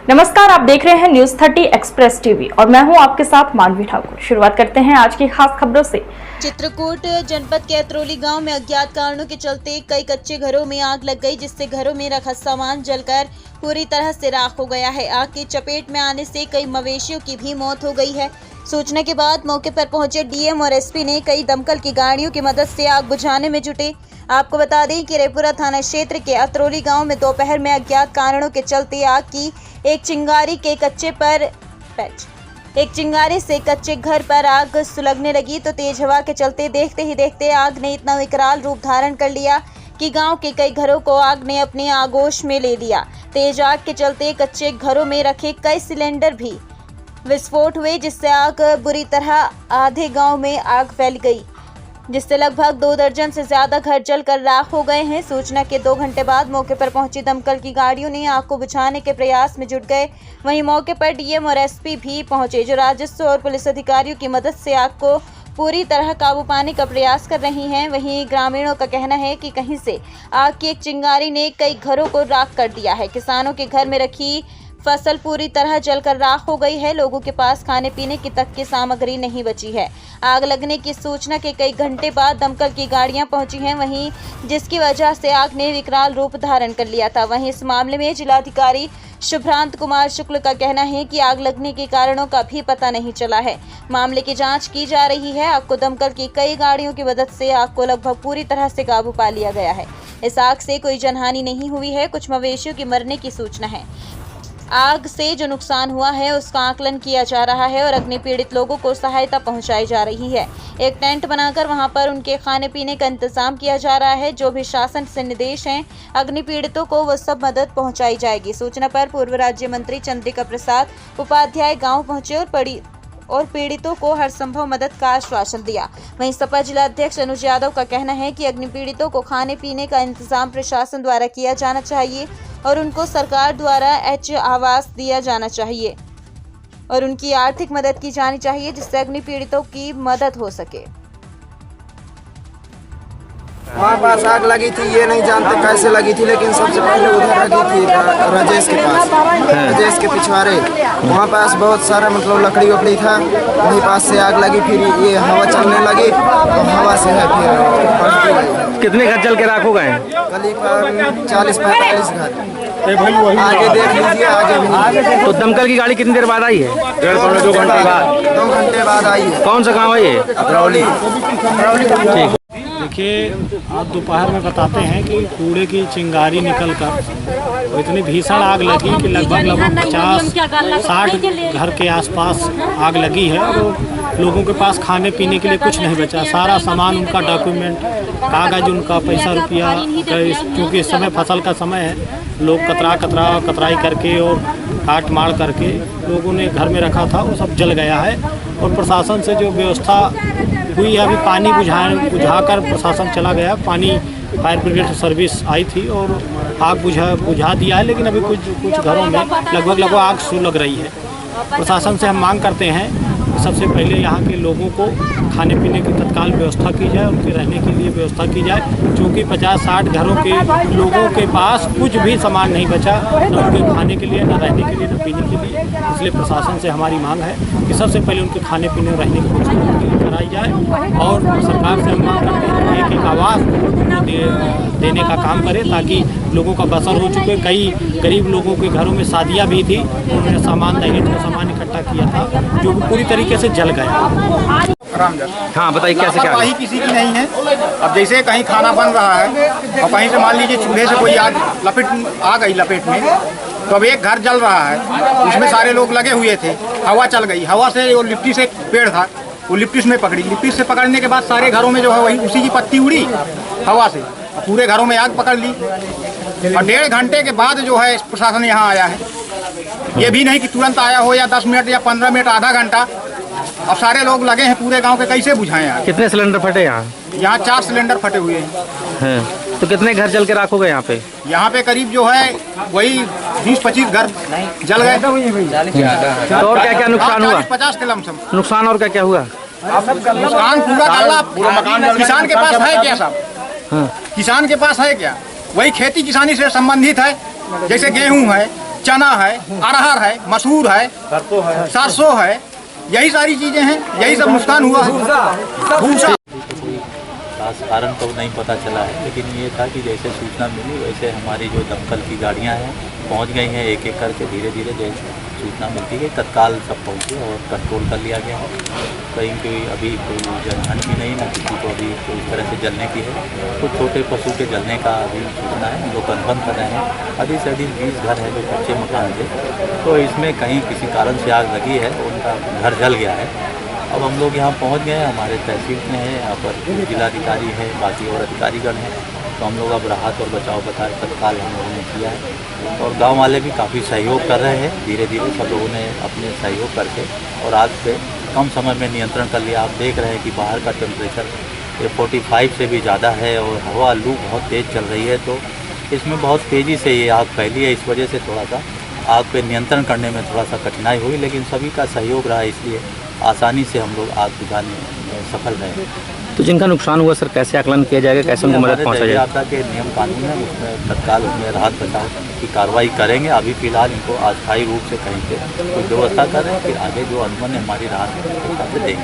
नमस्कार, आप देख रहे हैं न्यूज 30 एक्सप्रेस टीवी और मैं हूं आपके साथ मानवी ठाकुर। शुरुआत करते हैं आज की खास खबरों से। चित्रकूट जनपद के अतरौली गांव में अज्ञात कारणों के चलते कई कच्चे घरों में आग लग गई, जिससे घरों में रखा सामान जलकर पूरी तरह से राख हो गया है। आग की चपेट में आने से कई मवेशियों की भी मौत हो गई है। सूचना के बाद मौके पर पहुंचे डीएम और एसपी ने कई दमकल की गाड़ियों की मदद से आग बुझाने में जुटे। आपको बता दें कि रेपुरा थाना क्षेत्र के अतरौली गांव में दोपहर में अज्ञात कारणों के चलते आग की एक चिंगारी से कच्चे घर पर आग सुलगने लगी, तो तेज हवा के चलते देखते ही देखते आग ने इतना विकराल रूप धारण कर लिया कि गांव के कई घरों को आग ने अपने आगोश में ले लिया। तेज आग के चलते कच्चे घरों में रखे कई सिलेंडर भी विस्फोट हुए, जिससे आग बुरी तरह आधे गांव में आग फैल गई, जिससे लगभग 2 दर्जन से ज्यादा घर जलकर राख हो गए हैं। सूचना के 2 घंटे बाद मौके पर पहुंची दमकल की गाड़ियों ने आग को बुझाने के प्रयास में जुट गए। वहीं मौके पर डीएम और एसपी भी पहुंचे, जो राजस्व और पुलिस अधिकारियों की मदद से आग को पूरी तरह काबू पाने का प्रयास कर रही हैं। वहीं ग्रामीणों का कहना है कि कहीं से आग की एक चिंगारी ने कई घरों को राख कर दिया है। किसानों के घर में रखी फसल पूरी तरह जलकर राख हो गई है। लोगों के पास खाने पीने की तक की सामग्री नहीं बची है। आग लगने की सूचना के कई घंटे बाद दमकल की गाड़ियां पहुंची हैं, वहीं जिसकी वजह से आग ने विकराल रूप धारण कर लिया था। वहीं इस मामले में जिलाधिकारी शुभ्रांत कुमार शुक्ल का कहना है कि आग लगने के कारणों का भी पता नहीं चला है। मामले की जांच की जा रही है। आग को दमकल की कई गाड़ियों की मदद से आग को लगभग पूरी तरह से काबू पा लिया गया है। इस आग से कोई जनहानि नहीं हुई है। कुछ मवेशियों की मरने की सूचना है। आग से जो नुकसान हुआ है उसका आकलन किया जा रहा है और अग्नि पीड़ित लोगों को सहायता पहुंचाई जा रही है। एक टेंट बनाकर वहां पर उनके खाने पीने का इंतजाम किया जा रहा है। जो भी शासन से निर्देश हैं अग्नि पीड़ितों को वो सब मदद पहुंचाई जाएगी। सूचना पर पूर्व राज्य मंत्री चंद्रिका प्रसाद उपाध्याय गाँव पहुंचे और पीड़ितों को हर संभव मदद का आश्वासन दिया। वहीं सपा जिला अध्यक्ष अनुज यादव का कहना है कि अग्नि पीड़ितों को खाने पीने का इंतजाम प्रशासन द्वारा किया जाना चाहिए और उनको सरकार द्वारा आवास दिया जाना चाहिए और उनकी आर्थिक मदद की जानी चाहिए, जिससे अग्नि पीड़ितों की मदद हो सके। वहाँ पास आग लगी थी, ये नहीं जानते कैसे लगी थी, लेकिन सबसे पहले उधर लगी थी राजेश के पास, राजेश के पिछवाड़े। वहाँ पास बहुत सारा मतलब लकड़ी वकड़ी था, वहीं पास से आग लगी। फिर ये हवा चलने लगी तो हवा से है फिर। कितने घर जल के राख हो गए? करीब 40-45 घर। आगे देख लीजिए, आगे भी। तो दमकल की गाड़ी कितनी देर बाद आई है? 2 घंटे बाद आई है। कौन सा गाँव है ये? अतरौली। ठीक। देखिए, आप दोपहर में बताते हैं कि कूड़े की चिंगारी निकलकर इतनी भीषण आग लगी कि लगभग 50-60 घर के आसपास आग लगी है और लोगों के पास खाने पीने के लिए कुछ नहीं बचा। सारा सामान उनका, डॉक्यूमेंट, कागज उनका, पैसा रुपया, क्योंकि इस समय फसल का समय है, लोग कतराई करके और काट मार करके लोगों ने घर में रखा था, वो सब जल गया है। और प्रशासन से जो व्यवस्था हुई है, अभी पानी बुझाकर प्रशासन चला गया। पानी फायर ब्रिगेड सर्विस आई थी और आग बुझा दिया है, लेकिन अभी कुछ घरों में लगभग आग सुलग रही है। प्रशासन से हम मांग करते हैं सबसे पहले यहाँ के लोगों को खाने पीने की तत्काल व्यवस्था की जाए, उनके रहने के लिए व्यवस्था की जाए, क्योंकि 50-60 घरों के लोगों के पास कुछ भी सामान नहीं बचा, न उनके खाने के लिए, न रहने के लिए, न पीने के लिए। इसलिए प्रशासन से हमारी मांग है कि सबसे पहले उनके खाने पीने और रहने की व्यवस्था कराई जाए और सरकार से हम मांग करते हैं कि एक आवास देने का काम करें, ताकि लोगों का बसर हो चुके। कई गरीब लोगों के घरों में शादियाँ भी थी, उन्होंने सामान, दहेज का सामान इकट्ठा किया था, जो पूरी तरीके से जल गया। हाँ, बताइए कैसे क्या? लापरवाही किसी की नहीं है। अब जैसे कहीं खाना बन रहा है और कहीं से मान लीजिए चूल्हे से कोई आग आ गई लपेट में, तो अब एक घर जल रहा है, उसमें सारे लोग लगे हुए थे, हवा चल गई, हवा से वो लिप्टी से पेड़ था, वो लिप्टिस में पकड़ी, लिप्टिस से पकड़ने के बाद सारे घरों में जो है वही उसी की पत्ती उड़ी हवा से, पूरे घरों में आग पकड़ ली। और 1.5 घंटे के बाद जो है प्रशासन यहाँ आया है। ये भी नहीं कि तुरंत आया हो या 10 मिनट या 15 मिनट, आधा घंटा। अब सारे लोग लगे हैं पूरे गांव के, कैसे बुझाएं आग? कितने सिलेंडर फटे यहाँ? यहाँ 4 सिलेंडर फटे हुए हैं। तो कितने घर जल के राख हो गए यहाँ पे? यहाँ पे करीब जो है वही 20-25 घर जल गए। तो और क्या क्या नुकसान हुआ? 50 के लमसम नुकसान। और क्या क्या हुआ? नुकसान पूरा गल्ला। किसान के पास है क्या साहब? किसान के पास है क्या? वही खेती किसानी से संबंधित है, जैसे गेहूं है, चना है, अरहर है, मसूर है, सरसों है, यही सारी चीजें हैं, यही सब नुकसान हुआ है। भूसा खास कारण तो नहीं पता चला है, लेकिन ये था कि जैसे सूचना मिली वैसे हमारी जो दमकल की गाड़ियां हैं पहुंच गई हैं, एक एक करके धीरे धीरे जैसे सूचना मिलती गई तत्काल सब पहुंचे और कंट्रोल कर लिया गया है। कहीं कोई अभी कोई जनहानि भी नहीं, ना किसी को अभी कोई तरह से जलने की है। कुछ छोटे पशु के जलने का अभी सूचना है, हम लोग कन्फर्म कर रहे हैं। अधिक से अधिक 20 घर हैं जो कच्चे मकान थे, तो इसमें कहीं किसी कारण से आग लगी है, उनका घर जल गया है। अब हम लोग यहाँ पहुँच गए हैं, हमारे तहसील में है, यहाँ पर जिलाधिकारी है, बाकी और अधिकारीगण हैं, तो हम लोग अब राहत और बचाव का तत्काल हम लोगों ने किया है और गांव वाले भी काफ़ी सहयोग कर रहे हैं। धीरे धीरे सब लोगों ने अपने सहयोग करके और आग पे कम समय में नियंत्रण कर लिया। आप देख रहे हैं कि बाहर का टेम्परेचर ये 45 से भी ज़्यादा है और हवा लू बहुत तेज़ चल रही है, तो इसमें बहुत तेज़ी से ये आग फैली है। इस वजह से थोड़ा सा आग पे नियंत्रण करने में थोड़ा सा कठिनाई हुई, लेकिन सभी का सहयोग रहा, इसलिए आसानी से हम लोग आग बुझाने में सफल रहे। तो जिनका नुकसान हुआ सर कैसे आकलन किया जाएगा, कैसे उनको मदद पहुँचा जाएगा? आपदा के नियम कानून है, उसमें तत्काल उसमें राहत बचाव की कार्रवाई करेंगे। अभी फिलहाल इनको अस्थायी रूप से कहीं पे कोई व्यवस्था कर रहे हैं, फिर आगे जो अनुमन हमारी राहत देंगे।